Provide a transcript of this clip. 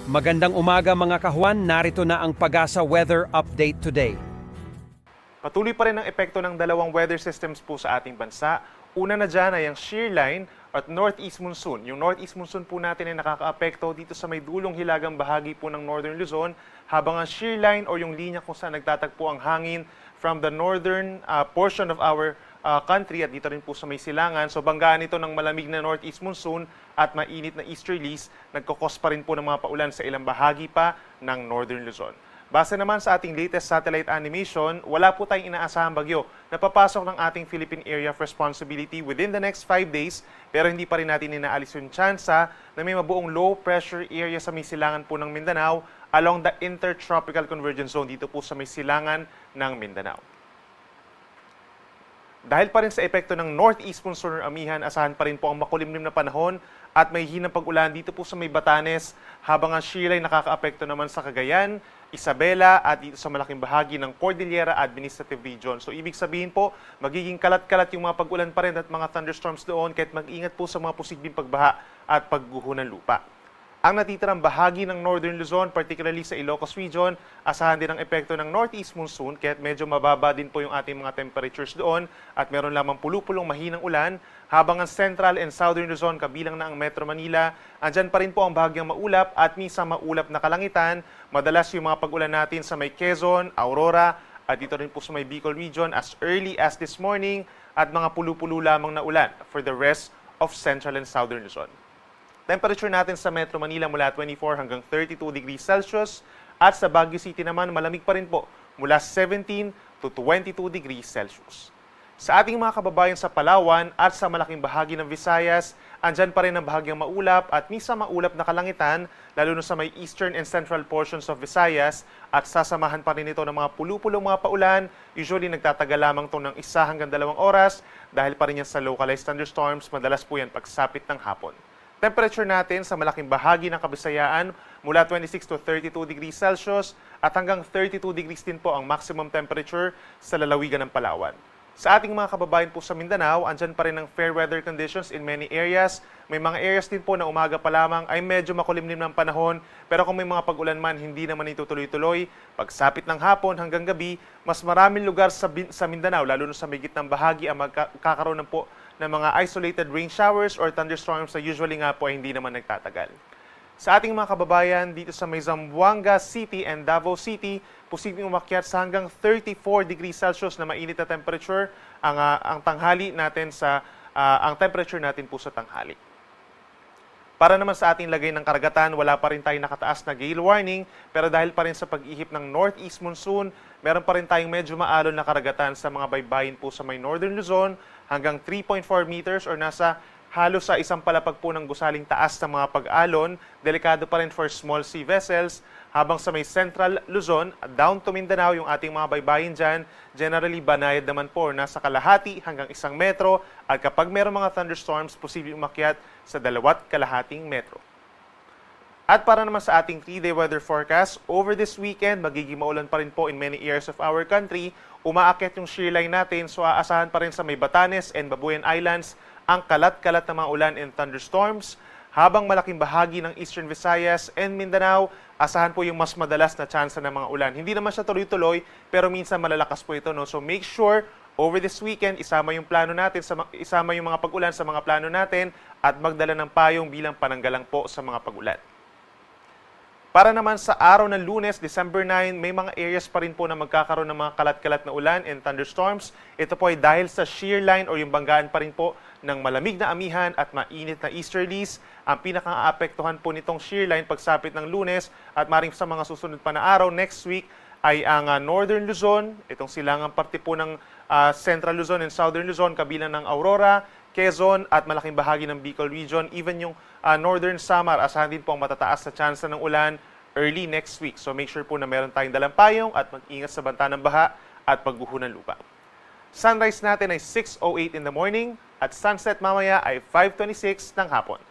Magandang umaga mga kahuan, narito na ang Pag-asa Weather Update today. Patuloy pa rin ang epekto ng dalawang weather systems po sa ating bansa. Una na dyan ay ang shear line at northeast monsoon. Yung northeast monsoon po natin ay nakakaapekto dito sa may dulong hilagang bahagi po ng northern Luzon, habang ang shear line o yung linya kung saan nagtatagpo ang hangin from the northern portion of our country at dito rin po sa may silangan. So banggaan ito ng malamig na northeast monsoon at mainit na easterlies, nagkukos pa rin po ng mga paulan sa ilang bahagi pa ng northern Luzon. Base naman sa ating latest satellite animation, wala po tayong inaasahang bagyo na papasok ng ating Philippine Area of Responsibility within the next 5 days, pero hindi pa rin natin inaalis yung tsansa na may mabuong low pressure area sa may silangan po ng Mindanao along the Intertropical Convergence Zone dito po sa may silangan ng Mindanao. Dahil pa rin sa epekto ng northeast monsoon or amihan, asahan pa rin po ang makulimlim na panahon at may hinang pag-ulan dito po sa may Batanes, habang ang shear line nakakaapekto naman sa Cagayan, Isabela at dito sa malaking bahagi ng Cordillera Administrative Region. So ibig sabihin po, magiging kalat-kalat yung mga pag-ulan pa rin at mga thunderstorms doon, kahit mag-ingat po sa mga posibleng pagbaha at pagguho ng lupa. Ang natitirang bahagi ng northern Luzon, particularly sa Ilocos Region, asahan din ang epekto ng northeast monsoon, kahit medyo mababa din po yung ating mga temperatures doon at meron lamang pulupulong mahinang ulan, habang ang central and southern Luzon, kabilang na ang Metro Manila, andyan pa rin po ang bahagyang maulap at minsan maulap na kalangitan. Madalas yung mga pag-ulan natin sa may Quezon, Aurora, at dito rin po sa may Bicol Region as early as this morning, at mga pulupulo lamang na ulan for the rest of central and southern Luzon. Temperature natin sa Metro Manila mula 24 hanggang 32 degrees Celsius at sa Baguio City naman malamig pa rin po mula 17 to 22 degrees Celsius. Sa ating mga kababayan sa Palawan at sa malaking bahagi ng Visayas, andyan pa rin ang bahagyang maulap at minsan maulap na kalangitan, lalo na sa may eastern and central portions of Visayas, at sasamahan pa rin ito ng mga pulupulong mga paulan. Usually nagtatagal lamang ito ng 1 hanggang 2 oras dahil pa rin yan sa localized thunderstorms, madalas po yan pagsapit ng hapon. Temperature natin sa malaking bahagi ng Kabisayaan mula 26 to 32 degrees Celsius at hanggang 32 degrees din po ang maximum temperature sa lalawigan ng Palawan. Sa ating mga kababayan po sa Mindanao, andyan pa rin ang fair weather conditions in many areas. May mga areas din po na umaga pa lamang ay medyo makulimlim ng panahon, pero kung may mga pag-ulan man, hindi naman ito tuloy-tuloy. Pagsapit ng hapon hanggang gabi, mas maraming lugar sa Mindanao, lalo na sa may gitnang bahagi, ang magkakaroon ng mga isolated rain showers or thunderstorms na usually nga po ay hindi naman nagtatagal. Sa ating mga kababayan dito sa may Zamboanga City and Davao City, posibleng umakyat sa hanggang 34 degrees Celsius na mainit na temperature ang tanghali natin ang temperature natin po sa tanghali. Para naman sa ating lagay ng karagatan, wala pa rin tayong nakataas na gale warning, pero dahil pa rin sa pag-ihip ng northeast monsoon, meron pa rin tayong medyo maalon na karagatan sa mga baybayin po sa may northern Luzon, hanggang 3.4 meters or nasa halos sa isang palapag po ng gusaling taas ng mga pag-alon. Delikado pa rin for small sea vessels, habang sa may central Luzon, down to Mindanao, yung ating mga baybayin dyan, generally banayad naman po nasa kalahati hanggang 1 metro, at kapag meron mga thunderstorms, posibleng umakyat sa 2.5 metro. At para naman sa ating 3-day weather forecast, over this weekend, magiging maulan pa rin po in many areas of our country. Umaakyat yung shear line natin, so aasahan pa rin sa may Batanes and Babuyan Islands ang kalat-kalat na mga ulan and thunderstorms, habang malaking bahagi ng Eastern Visayas and Mindanao, asahan po yung mas madalas na tsansa ng mga ulan. Hindi naman siya tuloy-tuloy, pero minsan malalakas po ito, no? So make sure over this weekend, isama yung plano natin, isama yung mga pag-ulan sa mga plano natin, at magdala ng payong bilang pananggalang po sa mga pag-ulan. Para naman sa araw ng Lunes, December 9, may mga areas pa rin po na magkakaroon ng mga kalat-kalat na ulan and thunderstorms. Ito po ay dahil sa shear line o yung banggaan pa rin po ng malamig na amihan at mainit na easterlies. Ang pinaka-aapektuhan po nitong shear line pagsapit ng Lunes at maring sa mga susunod pa na araw next week ay ang northern Luzon, itong silangang parte po ng central Luzon and southern Luzon, kabilang ng Aurora, Quezon at malaking bahagi ng Bicol Region. Even yung northern Samar, asahan din po ang matataas na tsansa ng ulan early next week. So make sure po na meron tayong dalang payong at mag-ingat sa banta ng baha at pagguho ng lupa. Sunrise natin ay 6:08 in the morning at sunset mamaya ay 5:26 ng hapon.